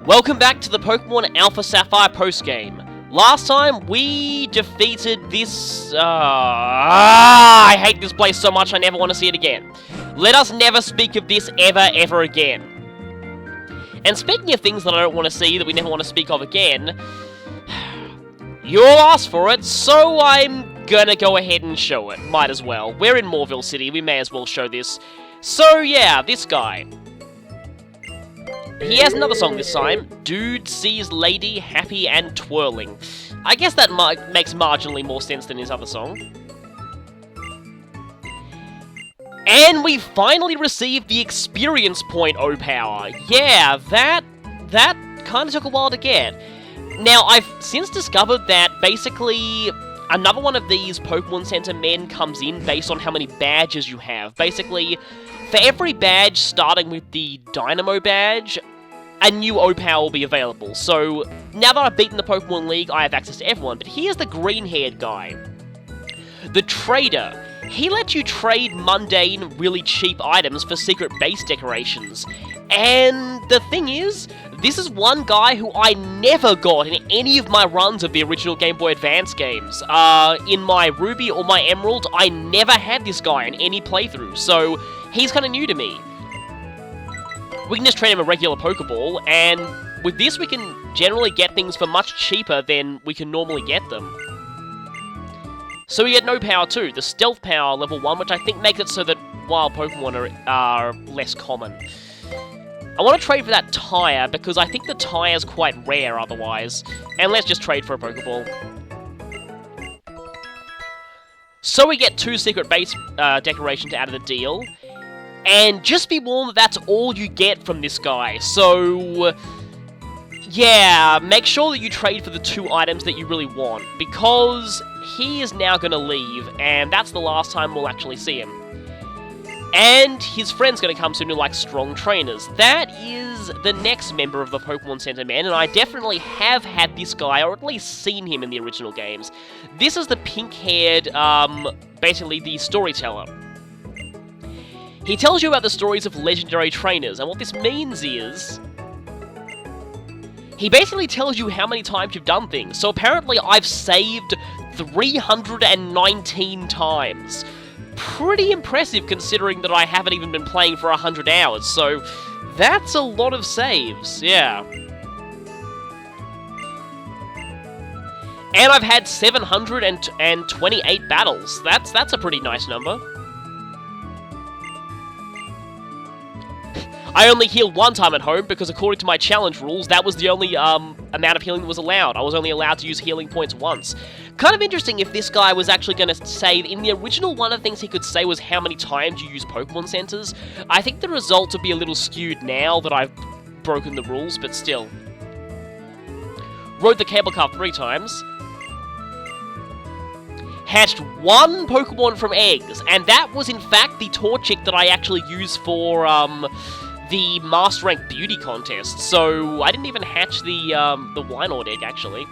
Welcome back to the Pokemon Alpha Sapphire postgame. Last time, we defeated this... I hate this place so much, I never want to see it again. Let us never speak of this ever again. And speaking of things that I don't want to see, that we never want to speak of again... You all asked for it, so I'm gonna go ahead and show it. Might as well. We're in Moorville City, we may as well show this. So yeah, this guy. He has another song this time. Dude sees lady happy and twirling. I guess that makes marginally more sense than his other song. And we finally received the experience point O-Power. Yeah, that kind of took a while to get. Now, I've since discovered that basically another one of these Pokemon Center men comes in based on how many badges you have. Basically, for every badge starting with the Dynamo badge, a new O-Power will be available. So, now that I've beaten the Pokemon League, I have access to everyone. But here's the green-haired guy. The Trader. He lets you trade mundane, really cheap items for secret base decorations. And the thing is, this is one guy who I never got in any of my runs of the original Game Boy Advance games. In my Ruby or my Emerald, I never had this guy in any playthrough, so he's kind of new to me. We can just trade him a regular Pokeball, and with this we can generally get things for much cheaper than we can normally get them. So we get no power too, the Stealth Power level 1, which I think makes it so that wild Pokemon are less common. I want to trade for that Tire, because I think the Tire is quite rare otherwise. And let's just trade for a Pokeball. So we get 2 secret base decorations out of the deal. And just be warned that that's all you get from this guy. So, yeah, make sure that you trade for the 2 items that you really want. Because he is now going to leave, and that's the last time we'll actually see him. And his friend's going to come soon who likes strong trainers. That is the next member of the Pokemon Center men, and I definitely have had this guy, or at least seen him in the original games. This is the pink-haired, basically the storyteller. He tells you about the stories of legendary trainers, and what this means is... he basically tells you how many times you've done things. So apparently I've saved 319 times. Pretty impressive considering that I haven't even been playing for 100 hours, so that's a lot of saves, yeah. And I've had 728 battles. That's a pretty nice number. I only healed 1 time at home because according to my challenge rules, that was the only amount of healing that was allowed. I was only allowed to use healing points once. Kind of interesting if this guy was actually going to say, in the original, one of the things he could say was how many times you use Pokemon Centers. I think the results would be a little skewed now that I've broken the rules, but still. Rode the cable car 3 times. Hatched 1 Pokemon from eggs, and that was in fact the Torchic that I actually used for, the Master Rank Beauty contest, so I didn't even hatch the Wynord egg, actually.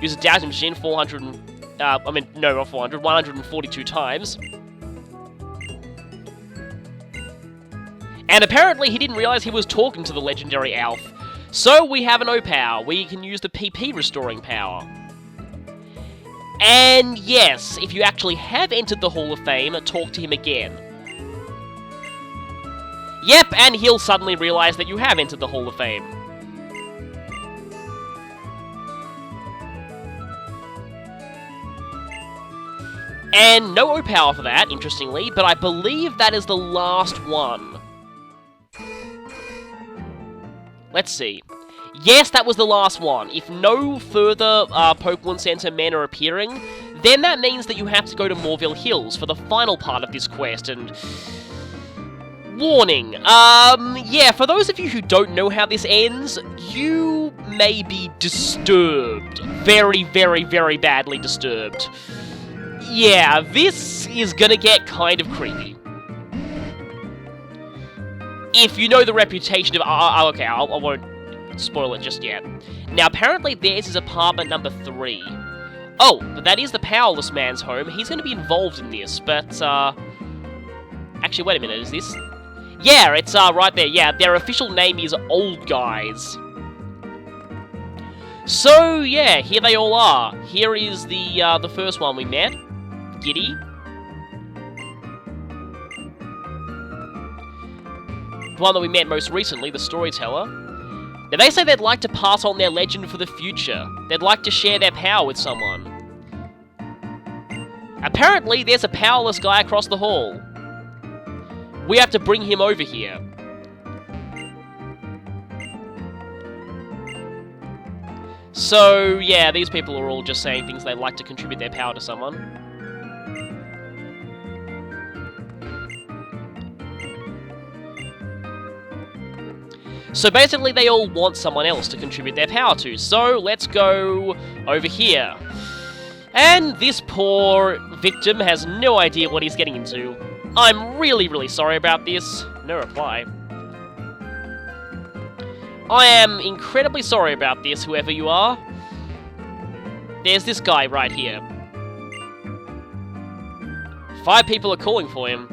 Use a Dowsing Machine 142 times. And apparently he didn't realize he was talking to the legendary Alf. So we have an O-Power. We can use the PP restoring power. And yes, if you actually have entered the Hall of Fame, talk to him again. Yep, and he'll suddenly realize that you have entered the Hall of Fame. And no O-Power for that, interestingly, but I believe that is the last one. Let's see. Yes, that was the last one. If no further Pokemon Center men are appearing, then that means that you have to go to Moorville Hills for the final part of this quest, and... warning, yeah, for those of you who don't know how this ends, you may be disturbed. Very badly disturbed. Yeah, this is gonna get kind of creepy. If you know the reputation of... okay, I won't spoil it just yet. Now, apparently theirs is apartment number 3. Oh, but that is the Powerless Man's home. He's gonna be involved in this, but, actually, wait a minute, is this... Yeah, it's right there. Yeah, their official name is Old Guys. So yeah, here they all are. Here is the first one we met, Giddy. The one that we met most recently, the Storyteller. Now they say they'd like to pass on their legend for the future. They'd like to share their power with someone. Apparently, there's a powerless guy across the hall. We have to bring him over here. So, yeah, these people are all just saying things they'd like to contribute their power to someone. So basically, they all want someone else to contribute their power to. So, let's go over here. And this poor victim has no idea what he's getting into. I'm really, really sorry about this. No reply. I am incredibly sorry about this, whoever you are. There's this guy right here. 5 people are calling for him.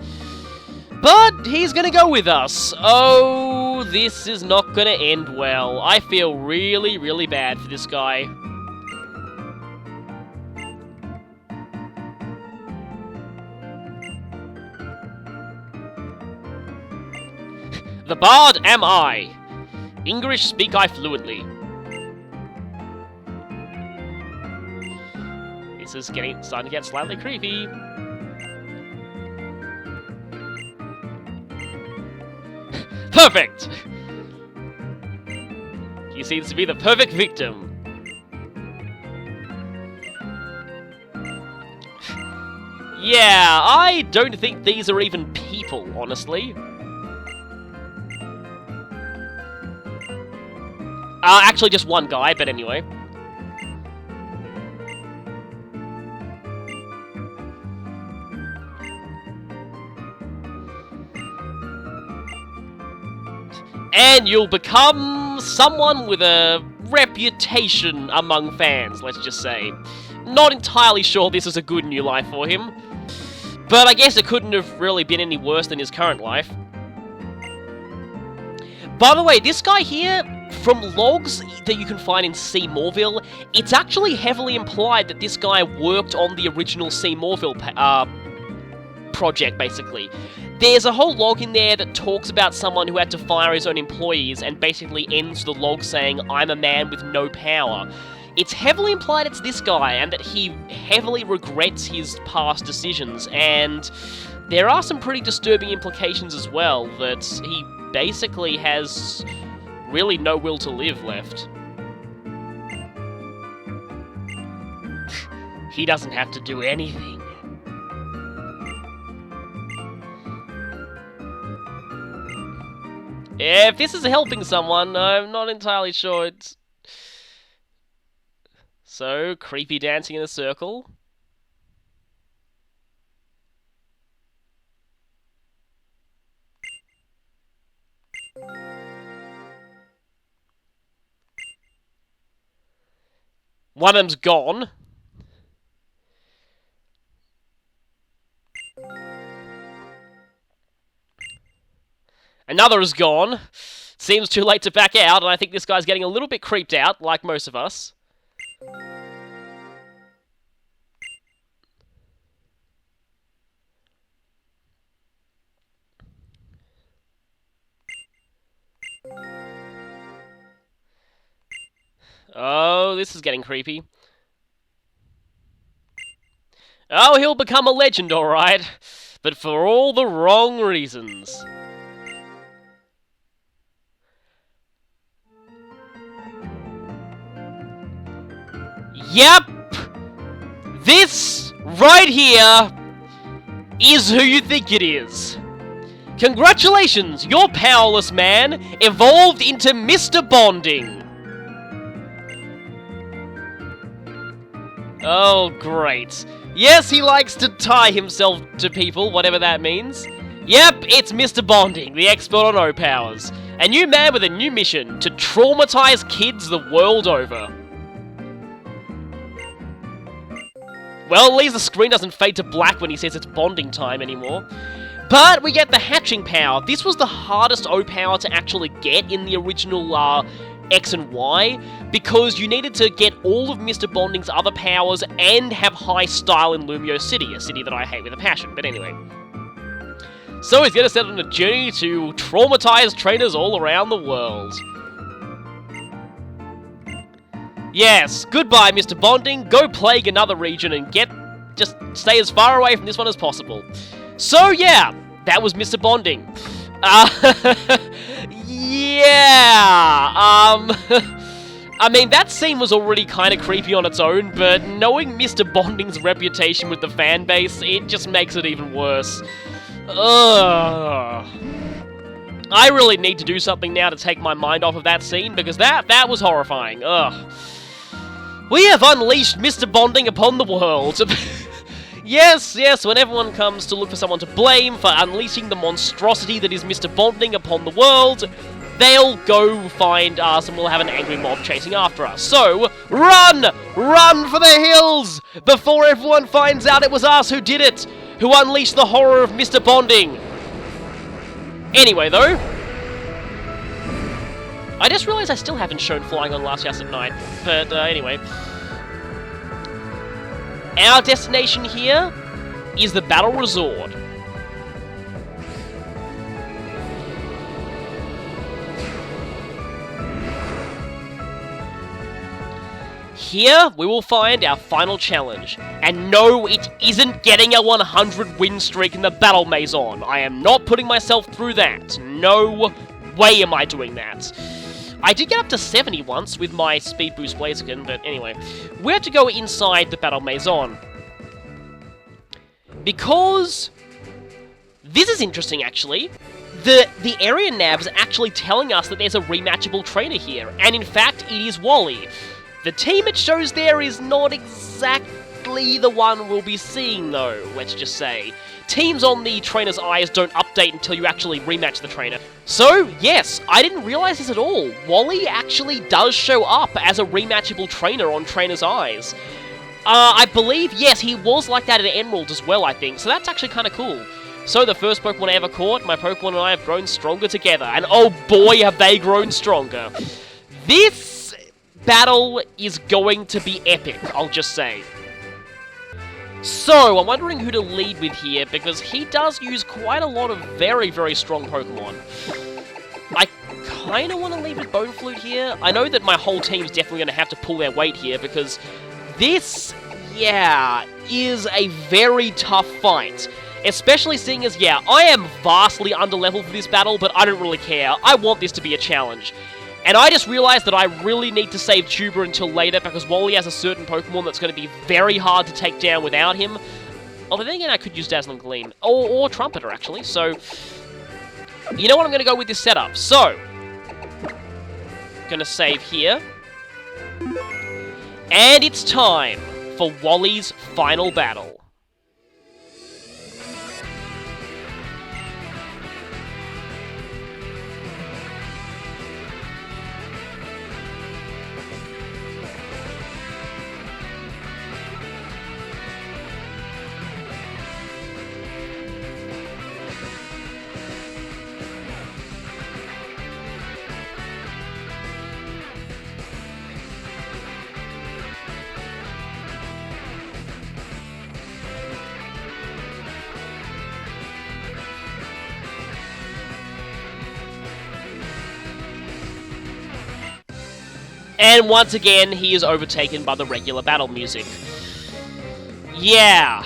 But he's gonna go with us. Oh, this is not gonna end well. I feel really, really bad for this guy. The Bard am I. English speak I fluently. This is starting to get slightly creepy. Perfect! He seems to be the perfect victim. Yeah, I don't think these are even people, honestly. Actually just one guy, but anyway. And you'll become someone with a reputation among fans, let's just say. Not entirely sure this is a good new life for him. But I guess it couldn't have really been any worse than his current life. By the way, this guy here, from logs that you can find in Seymourville, it's actually heavily implied that this guy worked on the original Seymourville project, basically. There's a whole log in there that talks about someone who had to fire his own employees and basically ends the log saying, "I'm a man with no power." It's heavily implied it's this guy and that he heavily regrets his past decisions, and there are some pretty disturbing implications as well, that he basically has really no will to live left. He doesn't have to do anything. If this is helping someone, I'm not entirely sure it's... So, creepy dancing in a circle. One of them's gone. Another is gone. Seems too late to back out, and I think this guy's getting a little bit creeped out, like most of us. Oh, this is getting creepy. Oh, he'll become a legend, alright. But for all the wrong reasons. Yep! This, right here, is who you think it is. Congratulations, your powerless man evolved into Mr. Bonding. Oh, great. Yes, he likes to tie himself to people, whatever that means. Yep, it's Mr. Bonding, the expert on O-powers. A new man with a new mission, to traumatize kids the world over. Well, at least the screen doesn't fade to black when he says it's bonding time anymore. But we get the hatching power. This was the hardest O power to actually get in the original X and Y, because you needed to get all of Mr. Bonding's other powers and have high style in Lumio City, a city that I hate with a passion, but anyway. So he's gonna set on a journey to traumatize trainers all around the world. Yes, goodbye Mr. Bonding, go plague another region and just stay as far away from this one as possible. So yeah, that was Mr. Bonding. Yeah, I mean, that scene was already kind of creepy on its own, but knowing Mr. Bonding's reputation with the fan base, it just makes it even worse. Ugh. I really need to do something now to take my mind off of that scene, because that was horrifying. Ugh. We have unleashed Mr. Bonding upon the world. Yes, when everyone comes to look for someone to blame for unleashing the monstrosity that is Mr. Bonding upon the world, they'll go find us and we'll have an angry mob chasing after us. So, run! Run for the hills! Before everyone finds out it was us who did it! Who unleashed the horror of Mr. Bonding! Anyway, though, I just realized I still haven't shown flying on Last House at Night, but anyway. Our destination here is the Battle Resort. Here, we will find our final challenge. And no, it isn't getting a 100 win streak in the Battle Maison. I am not putting myself through that. No way am I doing that. I did get up to 70 once with my Speed Boost Blaziken, but anyway. We have to go inside the Battle Maison. Because this is interesting, actually. The area nav is actually telling us that there's a rematchable trainer here, and in fact, it is Wally. The team it shows there is not exactly the one we'll be seeing, though, let's just say. Teams on the trainer's eyes don't update until you actually rematch the trainer. So, yes, I didn't realize this at all. Wally actually does show up as a rematchable trainer on trainer's eyes. I believe, yes, he was like that in Emerald as well, I think, so that's actually kind of cool. So, the first Pokemon I ever caught, my Pokemon and I have grown stronger together, and oh boy, have they grown stronger. This battle is going to be epic, I'll just say. So, I'm wondering who to lead with here, because he does use quite a lot of very, very strong Pokemon. I kind of want to lead with Bone Flute here. I know that my whole team's definitely going to have to pull their weight here, because this, yeah, is a very tough fight. Especially seeing as, yeah, I am vastly underleveled for this battle, but I don't really care. I want this to be a challenge. And I just realized that I really need to save Tuber until later, because Wally has a certain Pokemon that's going to be very hard to take down without him. Although then again, I could use Dazzling Gleam. Or Trumpeter, actually. So, you know what? I'm going to go with this setup. So, going to save here. And it's time for Wally's final battle. And once again, he is overtaken by the regular battle music. Yeah.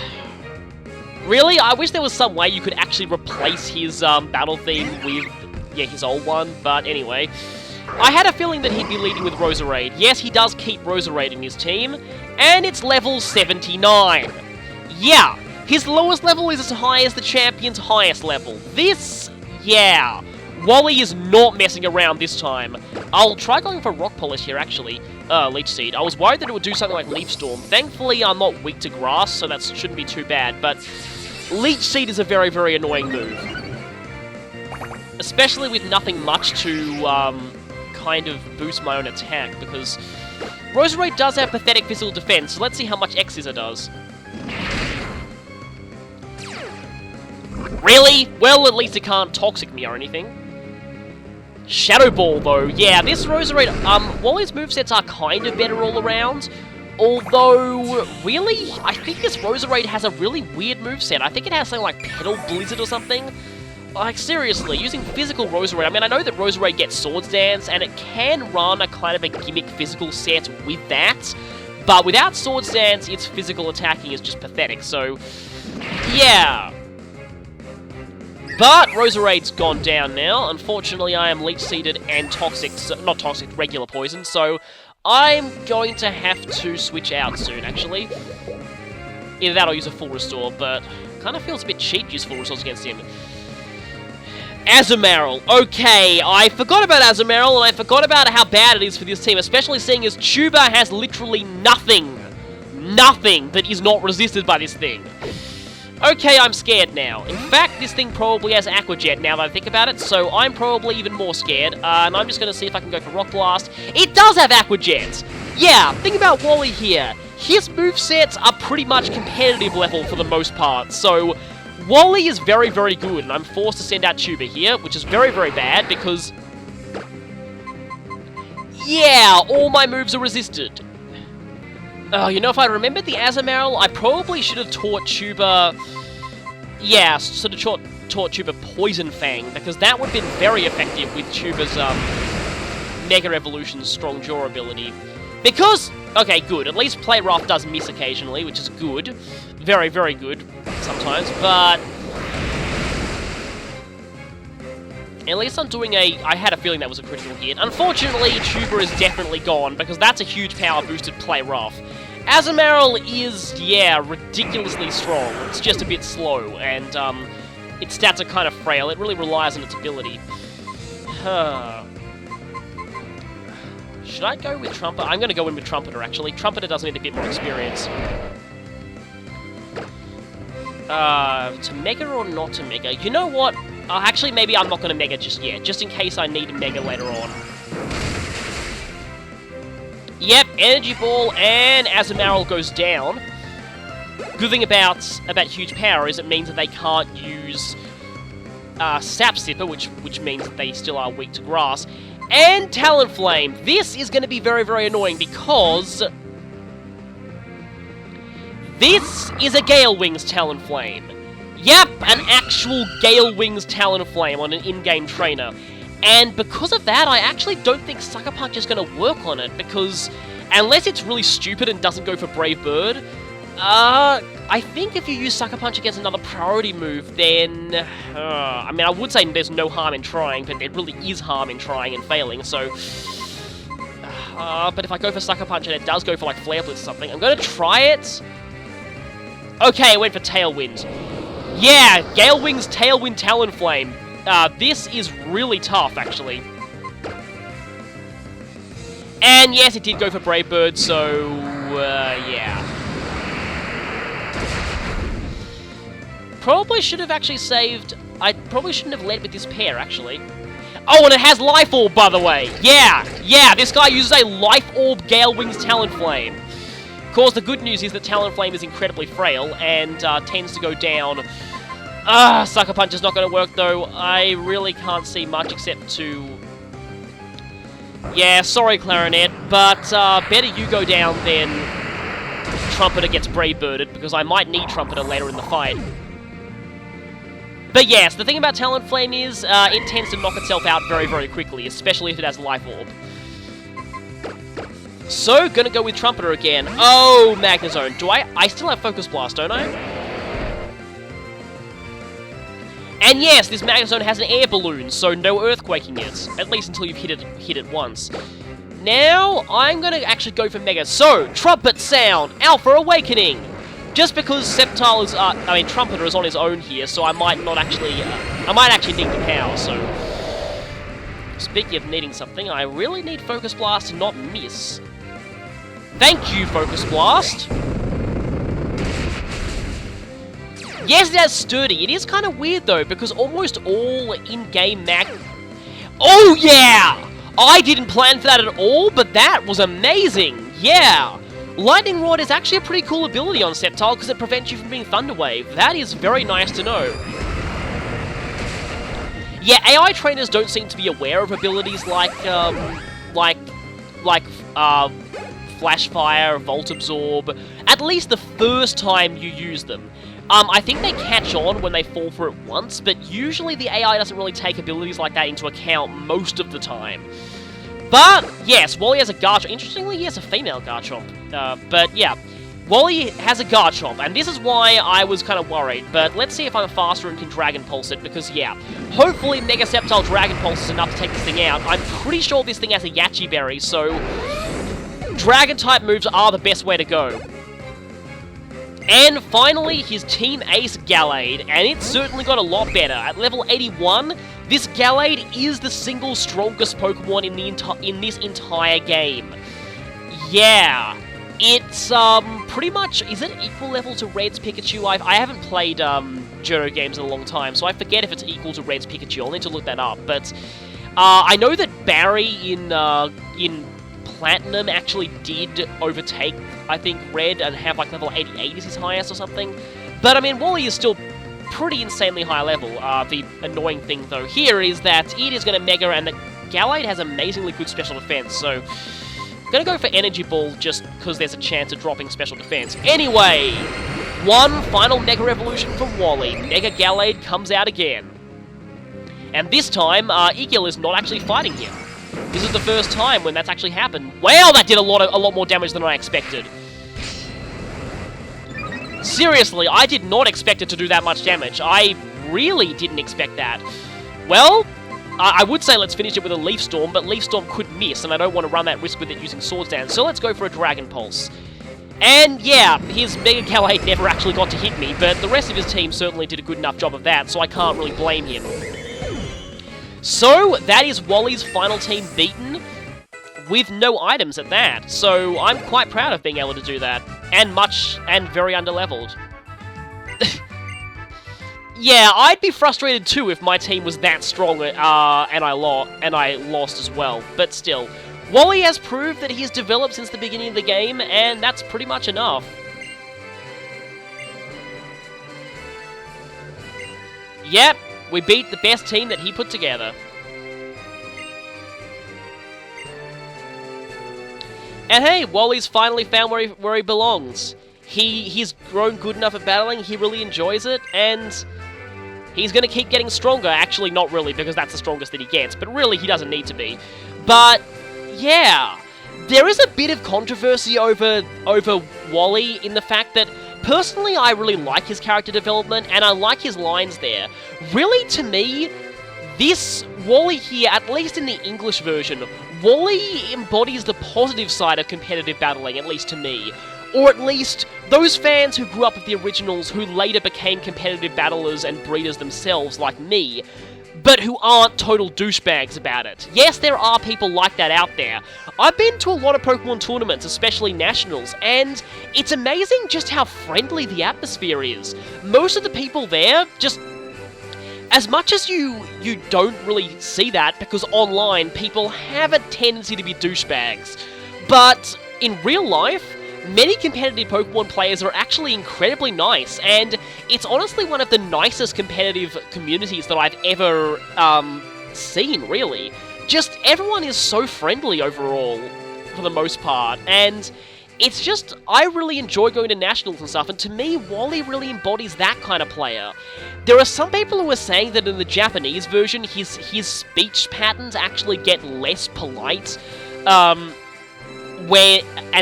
Really, I wish there was some way you could actually replace his battle theme with, yeah, his old one, but anyway. I had a feeling that he'd be leading with Roserade. Yes, he does keep Roserade in his team, and it's level 79. Yeah, his lowest level is as high as the champion's highest level. This, yeah. Wally is not messing around this time. I'll try going for Rock Polish here, actually. Leech Seed. I was worried that it would do something like Leaf Storm. Thankfully, I'm not weak to Grass, so that shouldn't be too bad, but Leech Seed is a very, very annoying move. Especially with nothing much to, kind of boost my own attack, because Roserade does have pathetic physical defense, so let's see how much X-Scissor does. Really? Well, at least it can't Toxic me or anything. Shadow Ball, though. Yeah, this Roserade, Wally's movesets are kind of better all around. Although, really, I think this Roserade has a really weird moveset. I think it has something like Petal Blizzard or something. Like, seriously, using physical Roserade, I mean, I know that Roserade gets Swords Dance, and it can run a kind of a gimmick physical set with that, but without Swords Dance, its physical attacking is just pathetic, so, yeah. But Roserade's gone down now. Unfortunately, I am Leech Seeded and Toxic, not Toxic, regular Poison, so I'm going to have to switch out soon, actually. Either that or use a Full Restore, but kind of feels a bit cheap to use Full Restores against him. Azumarill. Okay, I forgot about Azumarill, and I forgot about how bad it is for this team, especially seeing as Tuba has literally nothing that is not resisted by this thing. Okay, I'm scared now. In fact, this thing probably has Aqua Jet now that I think about it, so I'm probably even more scared. And I'm just going to see if I can go for Rock Blast. It does have Aqua Jet! Yeah, think about Wally here. His movesets are pretty much competitive level for the most part, so Wally is very, very good, and I'm forced to send out Tuba here, which is very, very bad, because yeah, all my moves are resisted. Oh, you know, if I remembered the Azumarill, I probably should have taught Tuba... Yeah, sort of taught Tuba Poison Fang, because that would have been very effective with Tuba's, Mega Evolution's Strong Jaw ability. Because... Okay, good. At least Play Rough does miss occasionally, which is good. Very, very good sometimes, but... At least I'm doing a... I had a feeling that was a critical hit. Unfortunately, Tuba is definitely gone, because that's a huge power-boosted Play Rough. Azumarill is, yeah, ridiculously strong. It's just a bit slow, and, its stats are kind of frail. It really relies on its ability. Should I go with Trumpeter? I'm going to go in with Trumpeter, actually. Trumpeter does need a bit more experience. To Mega or not to Mega? You know what? Actually, maybe I'm not going to Mega just yet, just in case I need a Mega later on. Yep, Energy Ball and Azumarill goes down. Good thing about huge power is it means that they can't use Sap Sipper, which means that they still are weak to Grass. And Talonflame. This is going to be very, very annoying because this is a Gale Wings Talonflame. Yep, an actual Gale Wings Talonflame on an in-game trainer. And because of that, I actually don't think Sucker Punch is going to work on it, because unless it's really stupid and doesn't go for Brave Bird, I think if you use Sucker Punch against another priority move, then... I mean, I would say there's no harm in trying, but there really is harm in trying and failing, so... but if I go for Sucker Punch and it does go for, like, Flare Blitz or something, I'm going to try it. Okay, I went for Tailwind. Yeah, Gale Wings Tailwind Talonflame. This is really tough, actually. And yes, it did go for Brave Bird, so, yeah. Probably should have actually saved... I probably shouldn't have led with this pair, actually. Oh, and it has Life Orb, by the way! Yeah, this guy uses a Life Orb Gale Wings Talonflame. Of course, the good news is that Talonflame is incredibly frail, and tends to go down... Sucker Punch is not going to work, though. I really can't see much except to... Yeah, sorry, Clarinet, but better you go down than Trumpeter gets Brave Birded, because I might need Trumpeter later in the fight. But yes, the thing about Talonflame is it tends to knock itself out very, very quickly, especially if it has Life Orb. So, gonna go with Trumpeter again. Oh, Magnezone. I still have Focus Blast, don't I? And yes, this Magnezone has an air balloon, so no earthquaking it. At least until you've hit it once. Now, I'm gonna actually go for Mega. So, Trumpet Sound, Alpha Awakening! Just because Sceptile is, Trumpeter is on his own here, so I might not actually, I might actually need the power, so... Speaking of needing something, I really need Focus Blast to not miss. Thank you, Focus Blast! Yes, it has Sturdy. It is kind of weird, though, because almost all in-game Oh, yeah! I didn't plan for that at all, but that was amazing! Yeah! Lightning Rod is actually a pretty cool ability on Sceptile because it prevents you from being Thunder Wave. That is very nice to know. Yeah, AI trainers don't seem to be aware of abilities like Flash Fire, Volt Absorb, at least the first time you use them. I think they catch on when they fall for it once, but usually the AI doesn't really take abilities like that into account most of the time. But, yes, Wally has a Garchomp. Interestingly, he has a female Garchomp. But, yeah, Wally has a Garchomp, and this is why I was kind of worried. But let's see if I'm faster and can Dragon Pulse it, because, yeah, hopefully Mega Sceptile Dragon Pulse is enough to take this thing out. I'm pretty sure this thing has a Yachi Berry, so Dragon-type moves are the best way to go. And finally, his Team Ace Gallade, and it's certainly got a lot better. At level 81, this Gallade is the single strongest Pokemon in this entire game. Yeah, it's pretty much, is it equal level to Red's Pikachu? I haven't played Johto games in a long time, so I forget if it's equal to Red's Pikachu. I'll need to look that up. But I know that Barry in Platinum actually did overtake, I think, Red and have like level 88 is his highest or something. But I mean, Wally is still pretty insanely high level. The annoying thing though here is that it is going to Mega, and the Gallade has amazingly good special defense, so I'm going to go for Energy Ball just because there's a chance of dropping special defense. Anyway, one final Mega Evolution from Wally. Mega Gallade comes out again. And this time, Egil is not actually fighting him. This is the first time when that's actually happened. Wow, that did a lot more damage than I expected. Seriously, I did not expect it to do that much damage. I really didn't expect that. Well, I would say let's finish it with a Leaf Storm, but Leaf Storm could miss, and I don't want to run that risk with it using Swords Dance, so let's go for a Dragon Pulse. And yeah, his Mega Gallade never actually got to hit me, but the rest of his team certainly did a good enough job of that, so I can't really blame him. So, that is Wally's final team beaten, with no items at that. So, I'm quite proud of being able to do that, and very underleveled. Yeah, I'd be frustrated too if my team was that strong, and I lost as well. But still, Wally has proved that he's developed since the beginning of the game, and that's pretty much enough. Yep. We beat the best team that he put together. And hey, Wally's finally found where he belongs. He's grown good enough at battling, he really enjoys it, and he's going to keep getting stronger. Actually, not really, because that's the strongest that he gets, but really, he doesn't need to be. But, yeah, there is a bit of controversy over Wally in the fact that personally, I really like his character development, and I like his lines there. Really, to me, this Wally here, at least in the English version, Wally embodies the positive side of competitive battling, at least to me. Or at least, those fans who grew up with the originals who later became competitive battlers and breeders themselves, like me, but who aren't total douchebags about it. Yes, there are people like that out there. I've been to a lot of Pokemon tournaments, especially Nationals, and it's amazing just how friendly the atmosphere is. Most of the people there just... As much as you don't really see that, because online people have a tendency to be douchebags, but in real life, many competitive Pokemon players are actually incredibly nice, and it's honestly one of the nicest competitive communities that I've ever seen, really. Just, everyone is so friendly overall, for the most part, and it's just, I really enjoy going to Nationals and stuff, and to me, Wally really embodies that kind of player. There are some people who are saying that in the Japanese version, his speech patterns actually get less polite, and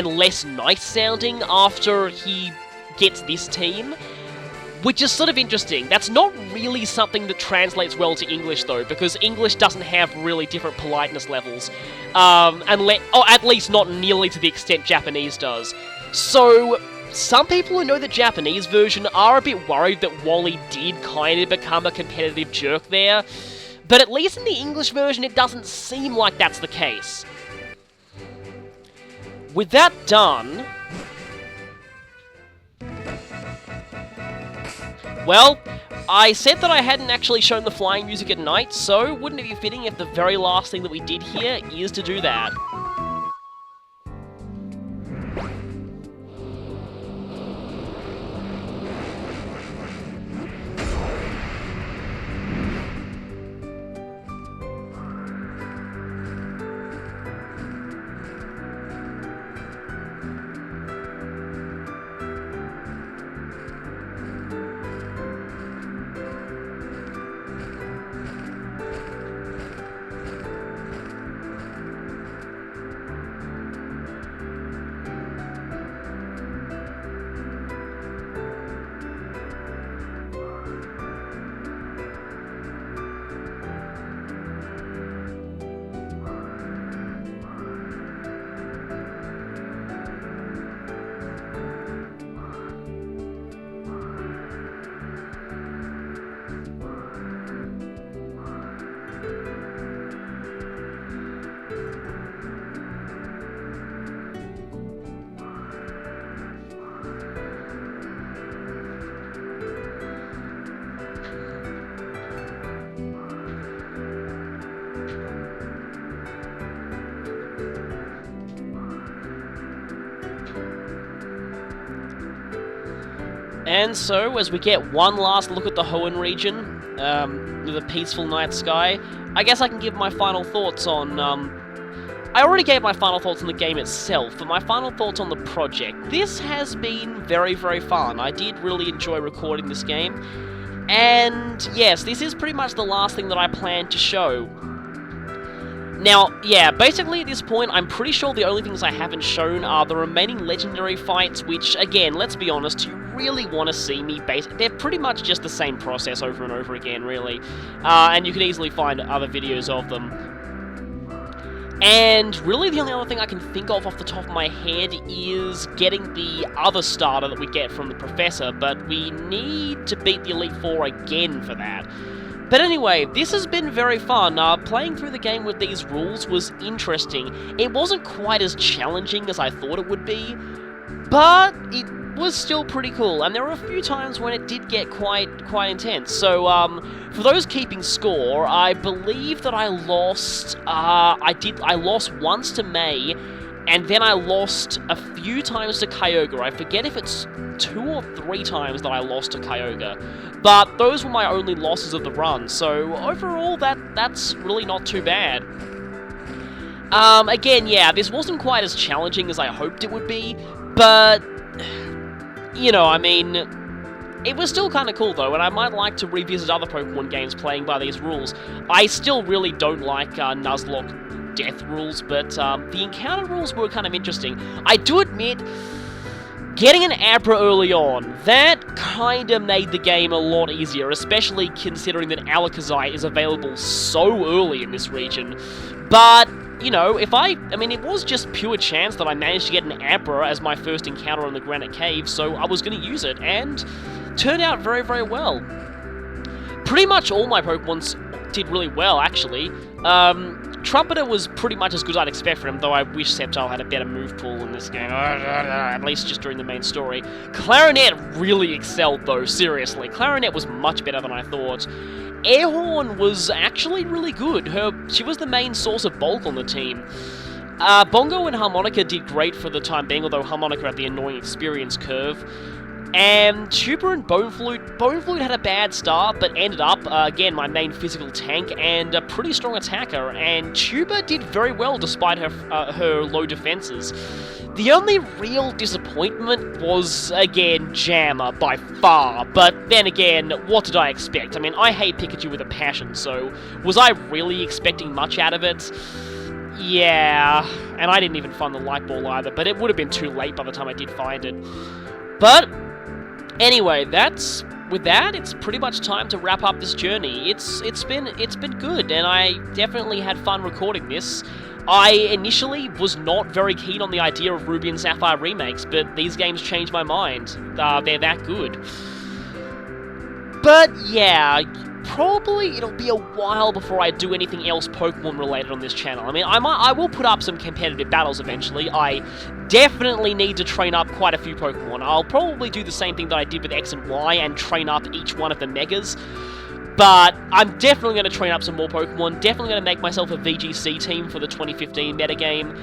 less nice sounding after he gets this team, which is sort of interesting. That's not really something that translates well to English though, because English doesn't have really different politeness levels, or at least not nearly to the extent Japanese does. So, some people who know the Japanese version are a bit worried that Wally did kind of become a competitive jerk there, but at least in the English version it doesn't seem like that's the case. With that done, well, I said that I hadn't actually shown the flying music at night, so wouldn't it be fitting if the very last thing that we did here is to do that? And so, as we get one last look at the Hoenn region, with a peaceful night sky, I guess I can give my final thoughts on, I already gave my final thoughts on the game itself, but my final thoughts on the project. This has been very, very fun. I did really enjoy recording this game, and yes, this is pretty much the last thing that I plan to show. Now, yeah, basically at this point, I'm pretty sure the only things I haven't shown are the remaining legendary fights, which, again, let's be honest, you really want to see me they're pretty much just the same process over and over again, really. And you could easily find other videos of them. And really the only other thing I can think of off the top of my head is getting the other starter that we get from the Professor, but we need to beat the Elite Four again for that. But anyway, this has been very fun. Playing through the game with these rules was interesting. It wasn't quite as challenging as I thought it would be, but it was still pretty cool, and there were a few times when it did get quite intense. So, for those keeping score, I believe that I lost, I lost once to May, and then I lost a few times to Kyogre. I forget if it's 2 or 3 times that I lost to Kyogre, but those were my only losses of the run, so overall that's really not too bad. Again, yeah, this wasn't quite as challenging as I hoped it would be, but, you know, I mean, it was still kind of cool though, and I might like to revisit other Pokemon games playing by these rules. I still really don't like Nuzlocke death rules, but the encounter rules were kind of interesting. I do admit, getting an Abra early on, that kind of made the game a lot easier, especially considering that Alakazam is available so early in this region. But, you know, I mean, it was just pure chance that I managed to get an Abra as my first encounter in the Granite Cave, so I was going to use it, and turned out very, very well. Pretty much all my Pokemon did really well, actually. Trumpeter was pretty much as good as I'd expect from him, though I wish Sceptile had a better move pool in this game, at least just during the main story. Clarinet really excelled, though, seriously. Clarinet was much better than I thought. Airhorn was actually really good. She was the main source of bulk on the team. Bongo and Harmonica did great for the time being, although Harmonica had the annoying experience curve. And Tuber and Boneflute had a bad start, but ended up, again, my main physical tank and a pretty strong attacker, and Tuber did very well despite her low defenses. The only real disappointment was, again, Jammer by far, but then again, what did I expect? I mean, I hate Pikachu with a passion, so was I really expecting much out of it? Yeah, and I didn't even find the Light Ball either, but it would have been too late by the time I did find it. But anyway, with that, it's pretty much time to wrap up this journey. It's been good, and I definitely had fun recording this. I initially was not very keen on the idea of Ruby and Sapphire remakes, but these games changed my mind. They're that good. But yeah, probably it'll be a while before I do anything else Pokemon related on this channel. I mean, I will put up some competitive battles eventually. I definitely need to train up quite a few Pokemon. I'll probably do the same thing that I did with X and Y and train up each one of the Megas. But I'm definitely going to train up some more Pokemon, definitely going to make myself a VGC team for the 2015 metagame.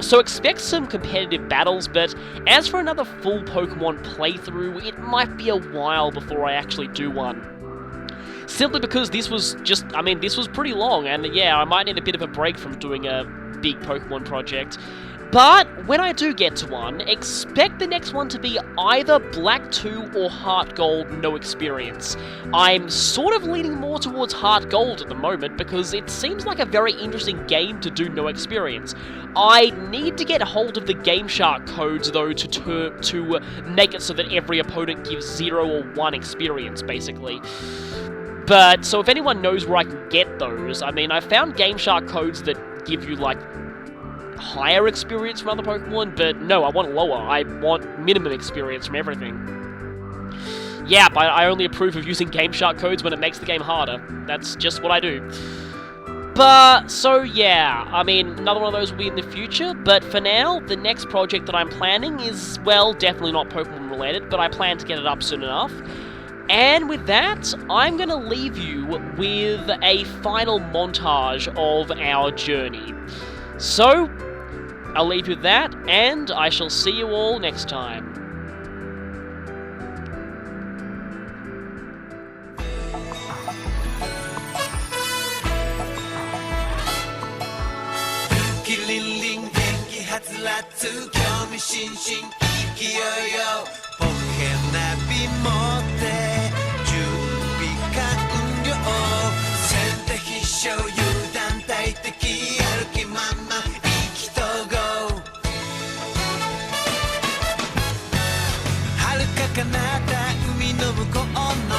So expect some competitive battles, but as for another full Pokemon playthrough, it might be a while before I actually do one. Simply because this was just, I mean, this was pretty long, and yeah, I might need a bit of a break from doing a big Pokemon project. But when I do get to one, expect the next one to be either Black 2 or Heart Gold no experience. I'm sort of leaning more towards Heart Gold at the moment because it seems like a very interesting game to do no experience. I need to get hold of the Game Shark codes though to make it so that every opponent gives 0 or 1 experience basically. But, so if anyone knows where I can get those, I mean, I found Game Shark codes that give you like higher experience from other Pokemon, but no, I want lower. I want minimum experience from everything. Yeah, but I only approve of using Game Shark codes when it makes the game harder. That's just what I do. But, so yeah, I mean, another one of those will be in the future, but for now, the next project that I'm planning is, well, definitely not Pokemon related, but I plan to get it up soon enough. And with that, I'm going to leave you with a final montage of our journey. So, I'll leave you with that, and I shall see you all next time. はつらつ興味津々勢いよポケナビ持って準備完了先手必勝油断大敵やる気満々意気投合遥か彼方海の向こうの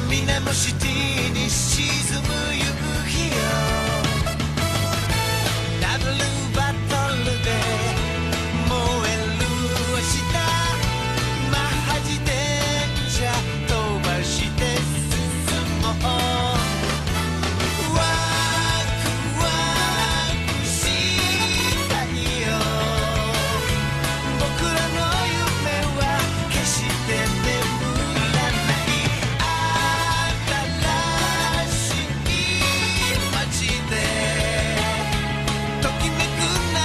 水面シティに沈む夕日よダブルバトルで燃える明日マッハ自転車飛ばして進もうワクワクしたいよ僕らの夢は決して眠らない新しい街でときめく仲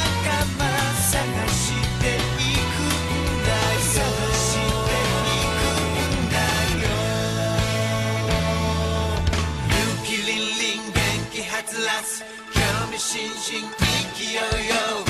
間探していくんだよ探していくんだよ勇気凛々元気はつらつ興味津々勢いよ